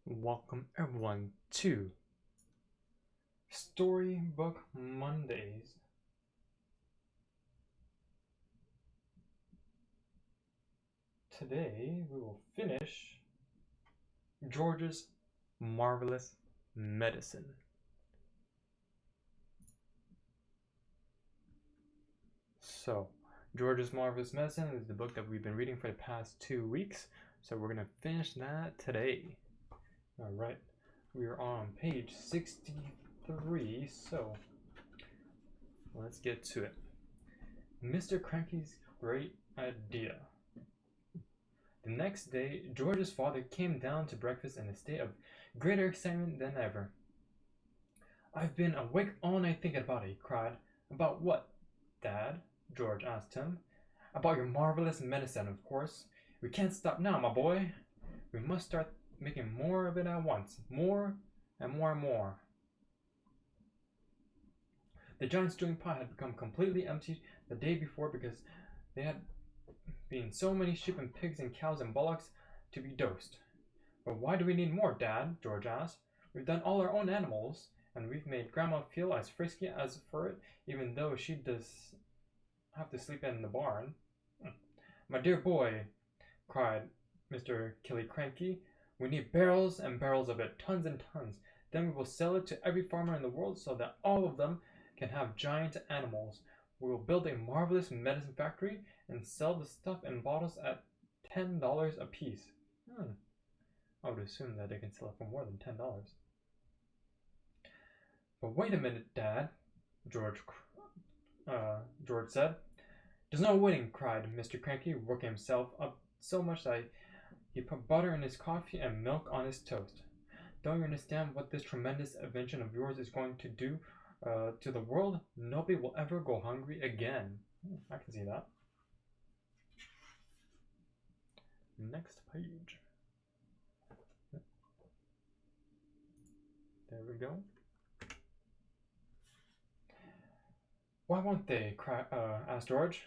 Welcome everyone to Storybook Mondays. Today we will finish George's Marvelous Medicine. So, George's Marvelous Medicine is the book that we've been reading for the past 2 weeks. So we're going to finish that today. Alright, we are on page 63, so let's get to it. Mr. Cranky's great idea. The next day, George's father came down to breakfast in a state of greater excitement than ever. "I've been awake all night thinking about it," he cried. "About what, Dad?" George asked him. "About your marvelous medicine, of course. We can't stop now, my boy. We must start making more of it at once. More and more and more." The giant stewing pot had become completely empty the day before because they had been so many sheep and pigs and cows and bullocks to be dosed. "But why do we need more, Dad?" George asked. "We've done all our own animals, and we've made Grandma feel as frisky as for it, even though she does have to sleep in the barn." "My dear boy," cried Mr. Killiecranky, "we need barrels and barrels of it, tons and tons. Then we will sell it to every farmer in the world so that all of them can have giant animals. We will build a marvelous medicine factory and sell the stuff in bottles at $10 apiece." I would assume that they can sell it for more than $10. "But wait a minute, Dad," George said. "There's no waiting," cried Mr. Cranky, working himself up so much that he put butter in his coffee and milk on his toast. "Don't you understand what this tremendous invention of yours is going to do to the world? Nobody will ever go hungry again." I can see that. Next page. There we go. "Why won't they?" asked George.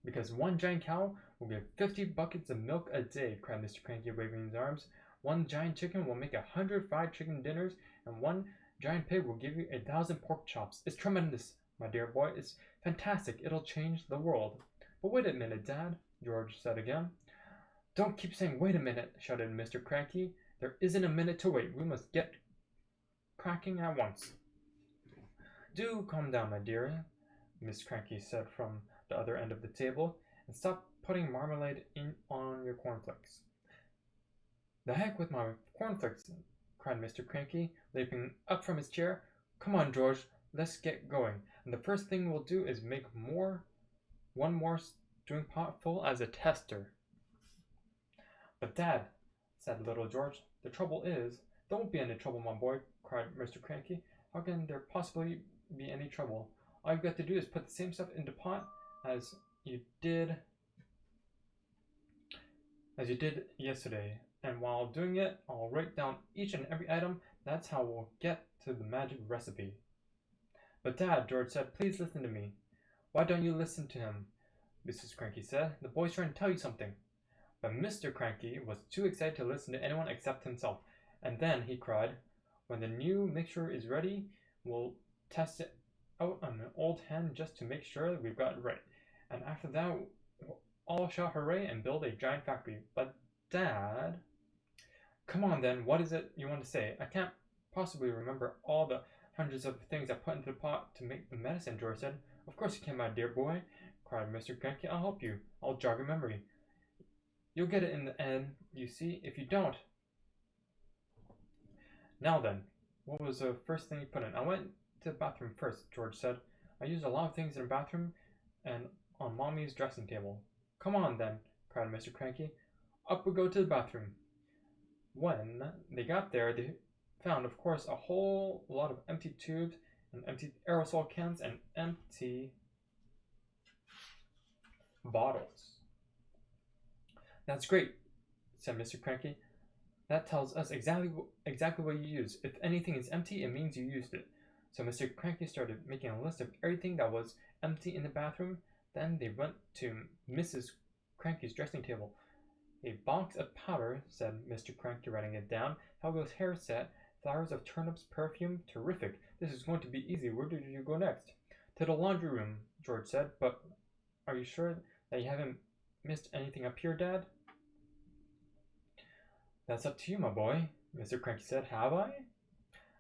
"Because one giant cow will give 50 buckets of milk a day," cried Mr. Cranky, waving his arms. "One giant chicken will make 100 fried chicken dinners, and one giant pig will give you 1,000 pork chops. It's tremendous, my dear boy. It's fantastic. It'll change the world." "But wait a minute, Dad," George said again. "Don't keep saying wait a minute," shouted Mr. Cranky. "There isn't a minute to wait. We must get cracking at once." "Do calm down, my dear," Miss Cranky said from the other end of the table, "and stop putting marmalade on your cornflakes." "The heck with my cornflakes!" cried Mr. Cranky, leaping up from his chair. "Come on, George, let's get going, and the first thing we'll do is make one more stewing pot full as a tester." "But Dad," said little George, "the trouble is—" "There won't be any trouble, my boy," cried Mr. Cranky. "How can there possibly be any trouble? All you've got to do is put the same stuff in the pot as you did yesterday, and while doing it, I'll write down each and every item. That's how we'll get to the magic recipe." "But Dad," George said, "please listen to me." "Why don't you listen to him?" Mrs. Cranky said. "The boy's trying to tell you something." But Mr. Cranky was too excited to listen to anyone except himself, and then he cried, "When the new mixture is ready, we'll test it out on an old hen just to make sure that we've got it right, and after that we'll all shout hooray and build a giant factory." "But Dad—" "Come on then, what is it you want to say?" "I can't possibly remember all the hundreds of things I put into the pot to make the medicine," George said. "Of course you can, my dear boy," cried Mr. Cranky. "I'll help you. I'll jog your memory. You'll get it in the end, you see. If you don't—" "Now then, what was the first thing you put in?" "I went to the bathroom first," George said. "I used a lot of things in the bathroom and on Mommy's dressing table." "Come on then," cried Mr. Cranky. "Up we go to the bathroom." When they got there, they found, of course, a whole lot of empty tubes and empty aerosol cans and empty bottles. "That's great," said Mr. Cranky. "That tells us exactly what you used. If anything is empty, it means you used it." So Mr. Cranky started making a list of everything that was empty in the bathroom. Then they went to Mrs. Cranky's dressing table. A box of powder, said Mr. Cranky, writing it down. How goes hair set? Flowers of turnips, perfume, terrific. This is going to be easy. Where did you go next? To the laundry room, George said. But are you sure that you haven't missed anything up here, Dad? That's up to you, my boy, Mr. Cranky said. Have I?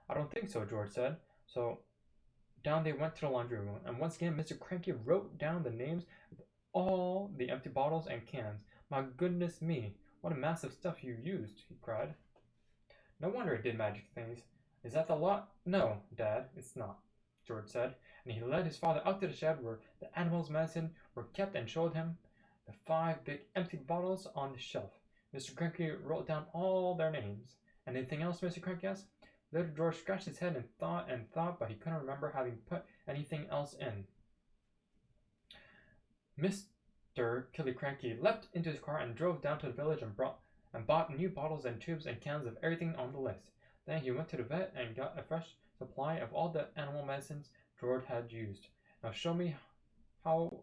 I don't think so, George said. So down they went to the laundry room, and once again Mr. Cranky wrote down the names of all the empty bottles and cans. My goodness me, what a massive stuff you used, he cried. No wonder it did magic things. Is that the lot? No, Dad, it's not, George said, and he led his father out to the shed where the animals' medicine were kept and showed him the 5 big empty bottles on the shelf. Mr. Cranky wrote down all their names. Anything else, Mr. Cranky asked? Little George scratched his head and thought, but he couldn't remember having put anything else in. Mr. Killycranky leapt into his car and drove down to the village and bought new bottles and tubes and cans of everything on the list. Then he went to the vet and got a fresh supply of all the animal medicines George had used. Now show me how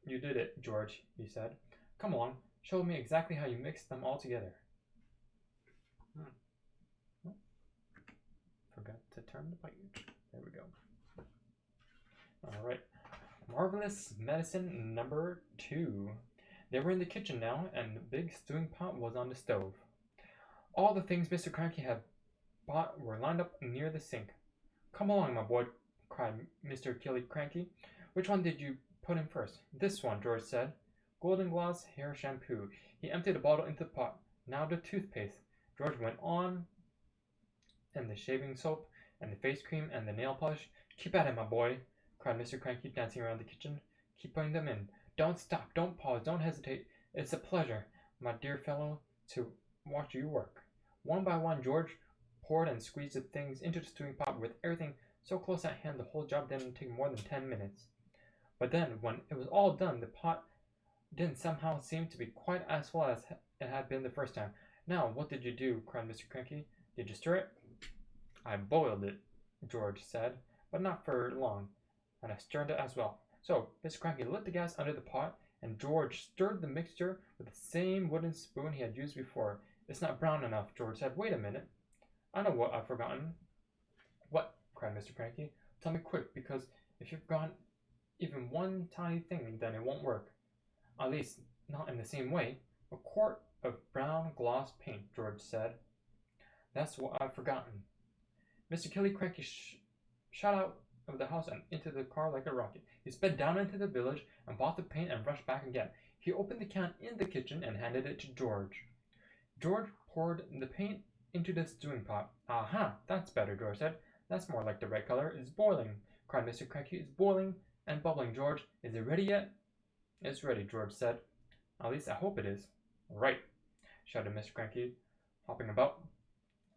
you did it, George, he said. Come along, show me exactly how you mixed them all together. Forgot to turn the page. There we go. Alright. Marvelous medicine number 2. They were in the kitchen now, and the big stewing pot was on the stove. All the things Mr. Cranky had bought were lined up near the sink. Come along, my boy, cried Mr. Killycranky. Which one did you put in first? This one, George said. Golden Gloss hair shampoo. He emptied the bottle into the pot. Now the toothpaste. George went on, and the shaving soap, and the face cream, and the nail polish. Keep at it, my boy, cried Mr. Cranky, dancing around the kitchen. Keep putting them in. Don't stop, don't pause, don't hesitate. It's a pleasure, my dear fellow, to watch you work. One by one, George poured and squeezed the things into the stewing pot with everything so close at hand the whole job didn't take more than 10 minutes. But then, when it was all done, the pot didn't somehow seem to be quite as full as it had been the first time. Now, what did you do? Cried Mr. Cranky. Did you stir it? I boiled it, George said, but not for long, and I stirred it as well. So, Mr. Cranky lit the gas under the pot, and George stirred the mixture with the same wooden spoon he had used before. It's not brown enough, George said. Wait a minute. I know what I've forgotten. What? Cried Mr. Cranky. Tell me quick, because if you've forgotten even one tiny thing, then it won't work. At least, not in the same way. A quart of brown gloss paint, George said. That's what I've forgotten. Mr. Killycranky shot out of the house and into the car like a rocket. He sped down into the village and bought the paint and rushed back again. He opened the can in the kitchen and handed it to George. George poured the paint into the stewing pot. Aha, that's better, George said. That's more like the right color. It's boiling, cried Mr. Cranky. It's boiling and bubbling, George. Is it ready yet? It's ready, George said. At least I hope it is. Right, shouted Mr. Cranky, hopping about.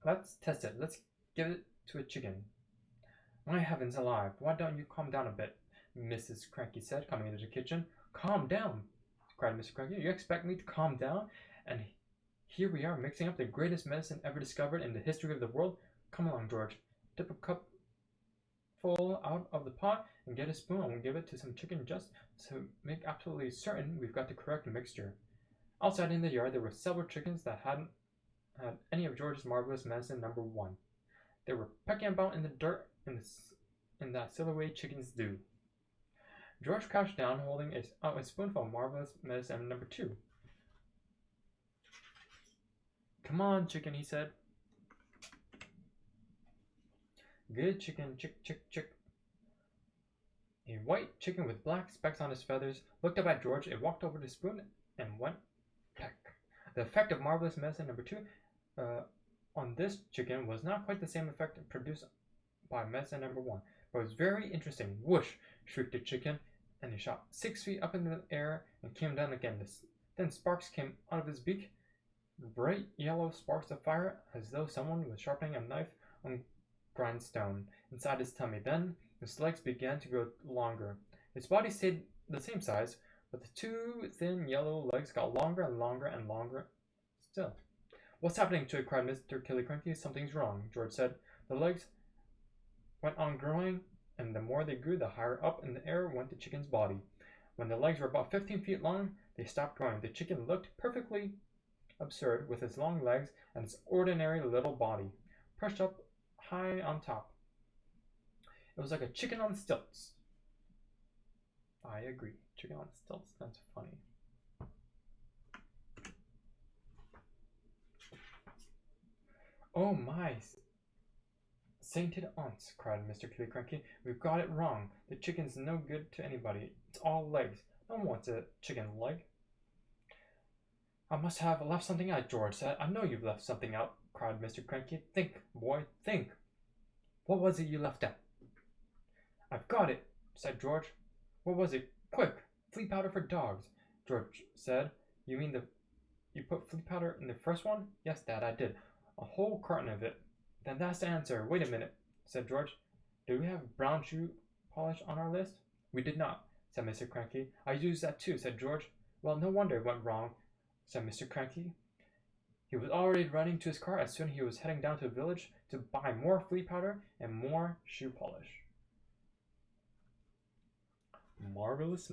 Let's test it. Let's give it to a chicken. My heavens alive, why don't you calm down a bit? Mrs. Cranky said, coming into the kitchen. Calm down, cried Mr. Cranky. You expect me to calm down? And here we are mixing up the greatest medicine ever discovered in the history of the world. Come along, George. Dip a cupful out of the pot and get a spoon and we'll give it to some chicken just to make absolutely certain we've got the correct mixture. Outside in the yard there were several chickens that hadn't had any of George's marvelous medicine number 1. They were pecking about in the dirt in that silly way chickens do. George crouched down, holding out a spoonful of marvelous medicine number 2. Come on, chicken, he said. Good chicken, chick, chick, chick. A white chicken with black specks on his feathers looked up at George. It walked over to the spoon and went peck. The effect of marvelous medicine number 2 on this chicken was not quite the same effect produced by medicine number 1, but it was very interesting. Whoosh! Shrieked the chicken, and he shot 6 feet up in the air and came down again. Then sparks came out of his beak, bright yellow sparks of fire, as though someone was sharpening a knife on grindstone inside his tummy. Then his legs began to grow longer. His body stayed the same size, but the 2 thin yellow legs got longer and longer and longer still. What's happening to it? Cried Mr. Killycranky. Something's wrong, George said. The legs went on growing, and the more they grew, the higher up in the air went the chicken's body. When the legs were about 15 feet long, they stopped growing. The chicken looked perfectly absurd with its long legs and its ordinary little body, perched up high on top. It was like a chicken on stilts. I agree. Chicken on stilts. That's funny. Oh my sainted aunts, cried Mr. Killiecranky. We've got it wrong. The chicken's no good to anybody. It's all legs. No one wants a chicken leg. I must have left something out, George said. I know you've left something out, cried Mr. Cranky. Think, boy, think. What was it you left out? I've got it, said George. What was it? Quick, flea powder for dogs, George said. You mean you put flea powder in the first one? Yes, Dad, I did. A whole carton of it. Then that's the answer. Wait a minute, said George. Did we have brown shoe polish on our list? We did not, said Mr. Cranky. I used that too, said George. Well, no wonder it went wrong, said Mr. Cranky. He was already running to his car as soon as he was heading down to the village to buy more flea powder and more shoe polish. Marvelous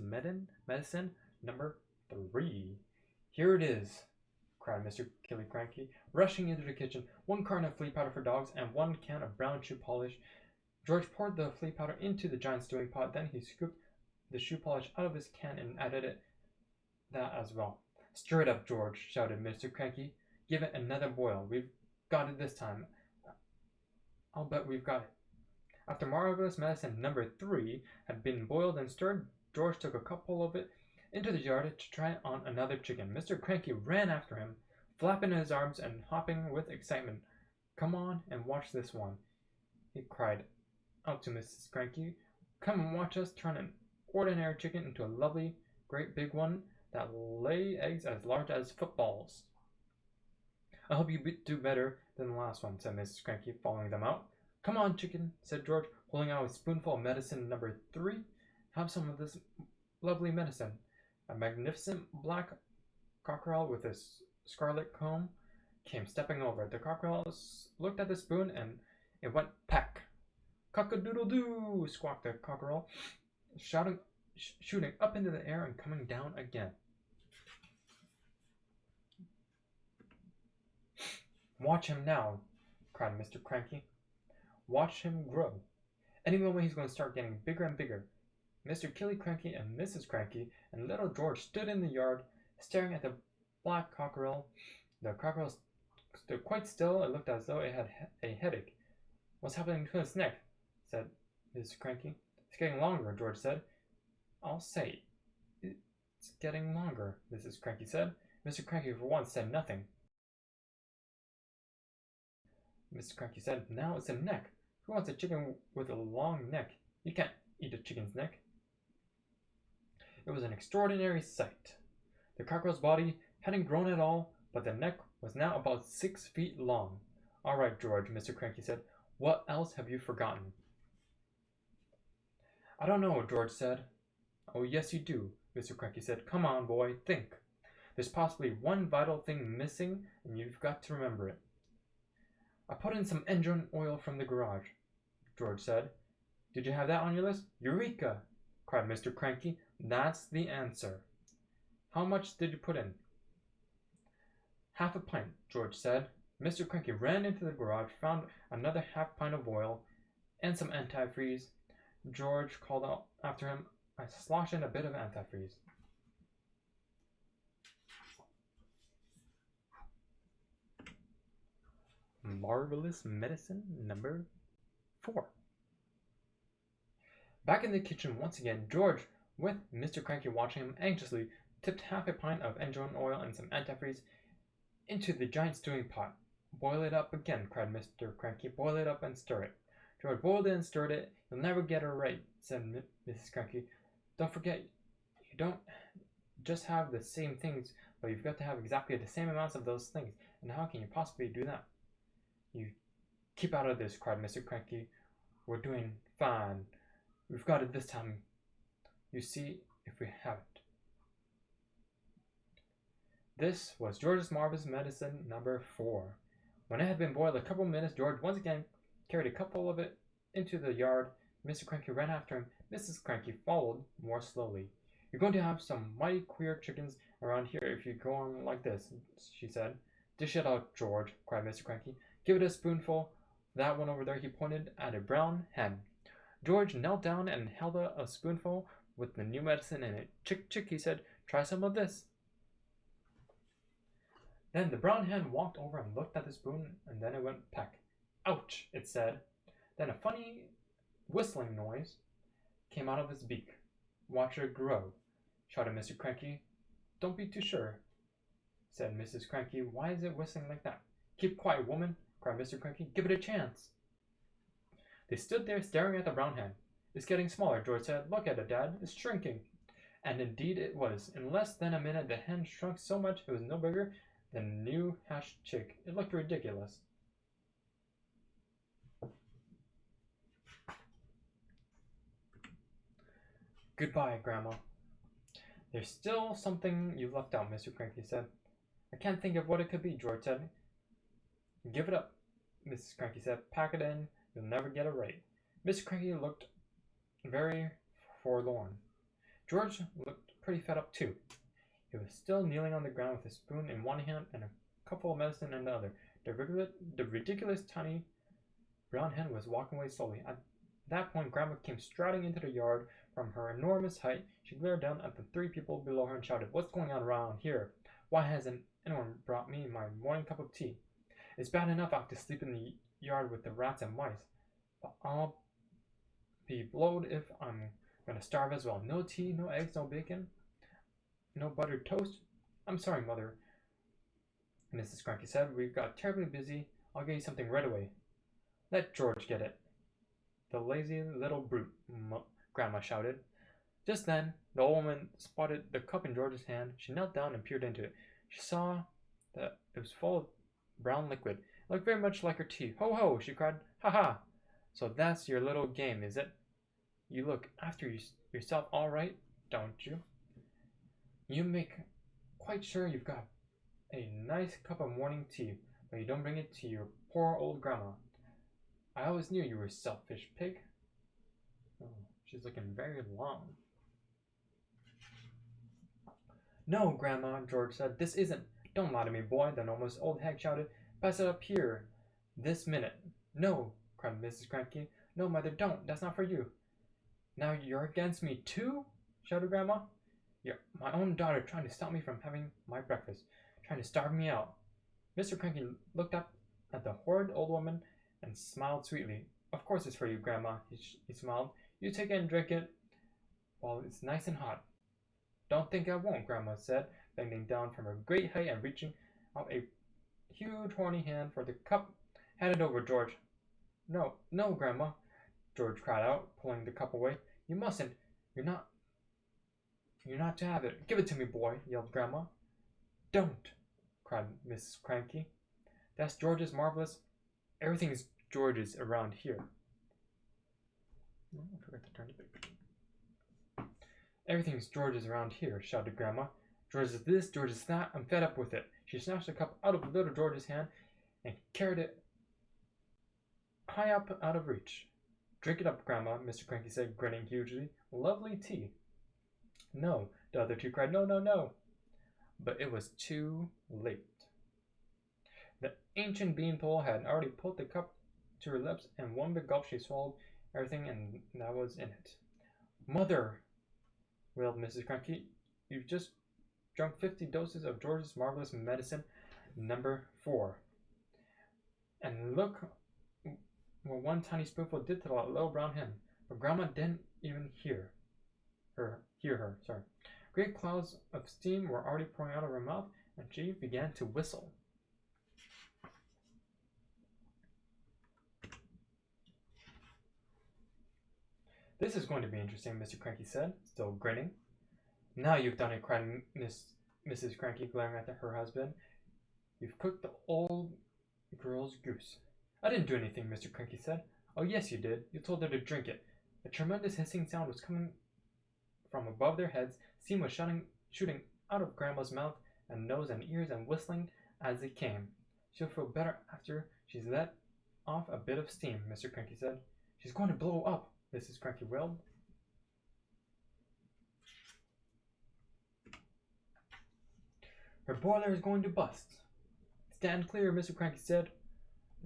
medicine number 3. Here it is, cried Mr. Killiecranky, rushing into the kitchen. 1 carton of flea powder for dogs and 1 can of brown shoe polish. George poured the flea powder into the giant stewing pot. Then he scooped the shoe polish out of his can and added that as well. Stir it up, George, shouted Mr. Cranky. Give it another boil. We've got it this time. I'll bet we've got it. After marvelous medicine number 3 had been boiled and stirred, George took a couple of it into the yard to try on another chicken. Mr. Cranky ran after him, flapping his arms and hopping with excitement. Come on and watch this one, he cried out to Mrs. Cranky. Come and watch us turn an ordinary chicken into a lovely, great big one that lay eggs as large as footballs. I hope you do better than the last one, said Mrs. Cranky, following them out. Come on, chicken, said George, holding out a spoonful of medicine number 3. Have some of this lovely medicine. A magnificent black cockerel with a scarlet comb came stepping over. The cockerel looked at the spoon and it went peck. Cock-a-doodle-doo, squawked the cockerel, shooting up into the air and coming down again. Watch him now, cried Mr. Cranky. Watch him grow. Any moment he's going to start getting bigger and bigger. Mr. Killiecranky and Mrs. Cranky and little George stood in the yard, staring at the black cockerel. The cockerel stood quite still. It looked as though it had a headache. What's happening to its neck? Said Mrs. Cranky. It's getting longer, George said. I'll say, it's getting longer, Mrs. Cranky said. Mr. Cranky for once said nothing. Mrs. Cranky said, now it's a neck. Who wants a chicken with a long neck? You can't eat a chicken's neck. It was an extraordinary sight. The cockerel's body hadn't grown at all, but the neck was now about 6 feet long. All right, George, Mr. Cranky said. What else have you forgotten? I don't know, George said. Oh, yes, you do, Mr. Cranky said. Come on, boy, think. There's possibly one vital thing missing, and you've got to remember it. I put in some engine oil from the garage, George said. Did you have that on your list? Eureka! Cried Mr. Cranky. That's the answer. How much did you put in? Half a pint, George said. Mr. Cranky ran into the garage, found another half pint of oil, and some antifreeze. George called out after him, I slosh in a bit of antifreeze. Marvelous medicine number 4. Back in the kitchen once again, George, with Mr. Cranky watching him anxiously, tipped half a pint of engine oil and some antifreeze into the giant stewing pot. Boil it up again, cried Mr. Cranky. Boil it up and stir it. George boiled it and stirred it. You'll never get it right, said Mrs. Cranky. Don't forget, you don't just have the same things, but you've got to have exactly the same amounts of those things. And how can you possibly do that? You keep out of this, cried Mr. Cranky. We're doing fine. We've got it this time. You see if we have it. This was George's marvelous medicine number 4. When it had been boiled a couple of minutes, George once again carried a couple of it into the yard. Mr. Cranky ran after him. Mrs. Cranky followed more slowly. You're going to have some mighty queer chickens, around here if you go on like this, she said. Dish it out, George, cried Mr. Cranky. Give it a spoonful. That one over there, he pointed at a brown hen. George knelt down and held out a spoonful with the new medicine in it. Chick, chick, he said. Try some of this. Then the brown hen walked over and looked at the spoon, and then it went peck. Ouch, it said. Then a funny whistling noise came out of its beak. Watch it grow, shouted Mr. Cranky. Don't be too sure, said Mrs. Cranky. Why is it whistling like that? Keep quiet, woman, cried Mr. Cranky. Give it a chance. They stood there staring at the brown hen. It's getting smaller, George said. Look at it, Dad. It's shrinking. And indeed it was. In less than a minute the hen shrunk so much it was no bigger than a new hatched chick. It looked ridiculous. Goodbye, Grandma. There's still something you left out, Mr. Cranky said. I can't think of what it could be, George said. Give it up, Mrs. Cranky said. Pack it in. You'll never get it right. Mr. Cranky looked very forlorn. George looked pretty fed up, too. He was still kneeling on the ground with a spoon in one hand and a cupful of medicine in the other. The ridiculous tiny brown hen was walking away slowly. At that point, Grandma came striding into the yard. From her enormous height, she glared down at the three people below her and shouted, What's going on around here? Why hasn't anyone brought me my morning cup of tea? It's bad enough I have to sleep in the yard with the rats and mice, but I'll be blowed if I'm going to starve as well. No tea, no eggs, no bacon, no buttered toast. I'm sorry, Mother, Mrs. Cranky said. We've got terribly busy. I'll get you something right away. Let George get it. The lazy little brute, Grandma shouted. Just then, the old woman spotted the cup in George's hand. She knelt down and peered into it. She saw that it was full of brown liquid. It looked very much like her tea. Ho, ho, she cried. Ha, ha. So that's your little game, is it? You look after yourself all right, don't you? You make quite sure you've got a nice cup of morning tea, but you don't bring it to your poor old grandma. I always knew you were a selfish pig. Oh, she's looking very long. No, Grandma, George said. This isn't. Don't lie to me, boy, the enormous old hag shouted. Pass it up here. This minute. No, cried Mrs. Cranky. No, Mother, don't. That's not for you. Now you're against me, too? Shouted Grandma. You're my own daughter trying to stop me from having my breakfast, trying to starve me out. Mr. Cranky looked up at the horrid old woman and smiled sweetly. Of course it's for you, Grandma, he smiled. You take it and drink it while it's nice and hot. Don't think I won't, Grandma said, bending down from her great height and reaching out a huge horny hand for the cup. Hand it over, George. No, no, Grandma, George cried out, pulling the cup away. You mustn't. You're not to have it. Give it to me, boy, yelled Grandma. Don't, cried Mrs. Cranky. That's George's marvelous. Everything's George's around here. Oh, I forgot to turn it back. Everything's George's around here, shouted Grandma. George is this, George is that. I'm fed up with it. She snatched the cup out of little George's hand and carried it high up out of reach. Drink it up, Grandma, Mr. Cranky said, grinning hugely. Lovely tea. No, the other two cried, no, no, no. But it was too late. The ancient beanpole had already pulled the cup to her lips, and one big gulp she swallowed everything and that was in it. Mother, wailed Mrs. Cranky, you've just drunk 50 doses of George's marvelous medicine number 4. And look what one tiny spoonful did to the little brown hen. But Grandma didn't even hear her. Great clouds of steam were already pouring out of her mouth, and she began to whistle. This is going to be interesting, Mr. Cranky said, still grinning. Now you've done it, cried Mrs. Cranky, glaring at her husband. You've cooked the old girl's goose. I didn't do anything, Mr. Cranky said. Oh, yes, you did. You told her to drink it. A tremendous hissing sound was coming from above their heads. Steam was shooting out of Grandma's mouth and nose and ears and whistling as it came. She'll feel better after she's let off a bit of steam, Mr. Cranky said. She's going to blow up, Mrs. Cranky wailed. Her boiler is going to bust. Stand clear, Mr. Cranky said.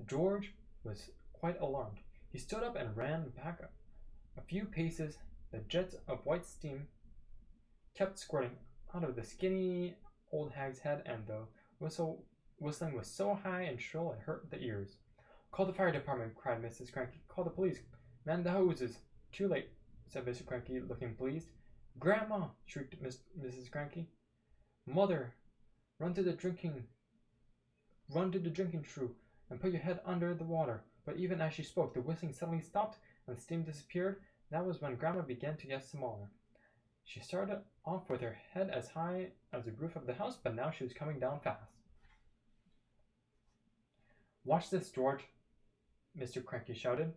George was quite alarmed. He stood up and ran back a few paces. The jets of white steam kept squirting out of the skinny old hag's head, and the whistling was so high and shrill it hurt the ears. Call the fire department, cried Mrs. Cranky. Call the police. Man the hoses. Too late, said Mr. Cranky, looking pleased. Grandma, shrieked Mrs. Cranky. Mother, run to the drinking trough and put your head under the water. But even as she spoke, the whistling suddenly stopped and the steam disappeared. That was when Grandma began to get smaller. She started off with her head as high as the roof of the house, but now she was coming down fast. Watch this, George, Mr. Cranky shouted,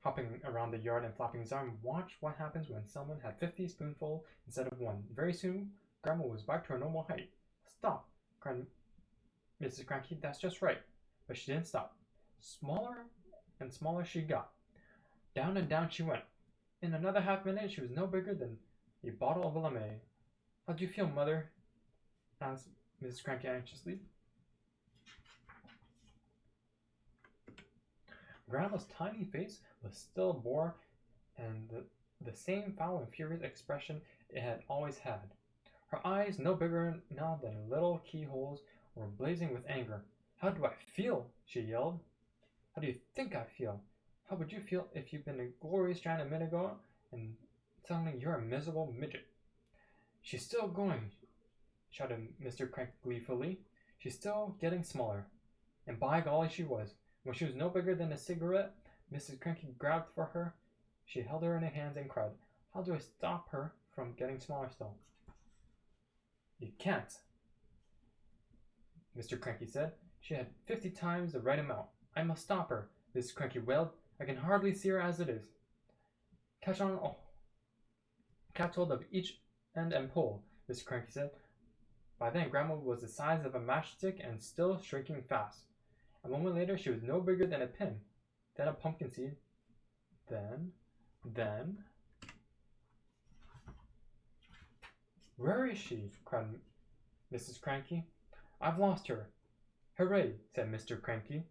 hopping around the yard and flapping his arm. Watch what happens when someone had 50 spoonfuls instead of one. Very soon, Grandma was back to her normal height. Stop, cried Mrs. Cranky. That's just right. But she didn't stop. Smaller and smaller she got. Down and down she went. In another half-minute, she was no bigger than a bottle of lemonade. How do you feel, Mother? Asked Mrs. Cranky anxiously. Grandma's tiny face was still bore and the same foul and furious expression it had always had. Her eyes, no bigger now than little keyholes, were blazing with anger. How do I feel? She yelled. How do you think I feel? How would you feel if you'd been a glorious giant a minute ago and suddenly you're a miserable midget? She's still going, shouted Mr. Crank gleefully. She's still getting smaller. And by golly, she was. When she was no bigger than a cigarette, Mrs. Cranky grabbed for her. She held her in her hands and cried, How do I stop her from getting smaller still? You can't, Mr. Cranky said. She had 50 times the right amount. I must stop her, Mrs. Cranky wailed. I can hardly see her as it is. Catch hold of each end and pull, Mr. Cranky said. By then, Grandma was the size of a matchstick and still shrinking fast. A moment later, she was no bigger than a pin, then a pumpkin seed, then... Where is she? Cried Mrs. Cranky. I've lost her. Hooray, said Mr. Cranky.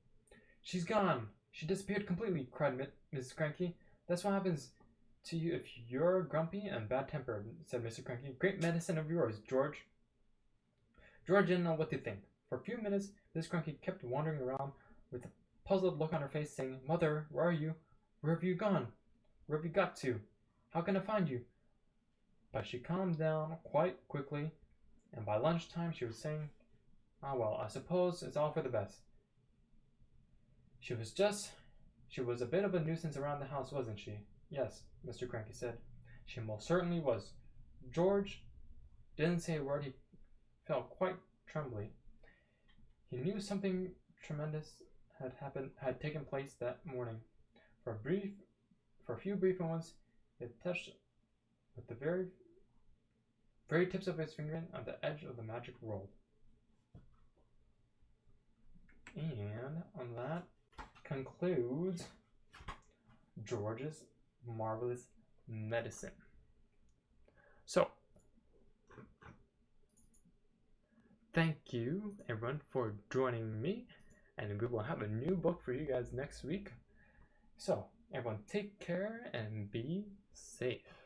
She's gone. She disappeared completely, cried Mrs. Cranky. That's what happens to you if you're grumpy and bad-tempered, said Mr. Cranky. Great medicine of yours, George. George didn't know what to think. For a few minutes, Mrs. Cranky kept wandering around with a puzzled look on her face, saying, Mother, where are you? Where have you gone? Where have you got to? How can I find you? But she calmed down quite quickly, and by lunchtime she was saying, Ah, well, I suppose it's all for the best. She was a bit of a nuisance around the house, wasn't she? Yes, Mr. Cranky said. She most certainly was. George didn't say a word. He felt quite trembly. He knew something tremendous had taken place that morning. For a few brief moments, it touched with the very tips of his finger on the edge of the magic world. And on that concludes George's Marvelous Medicine. So, thank you everyone for joining me, and we will have a new book for you guys next week. So, everyone take care and be safe.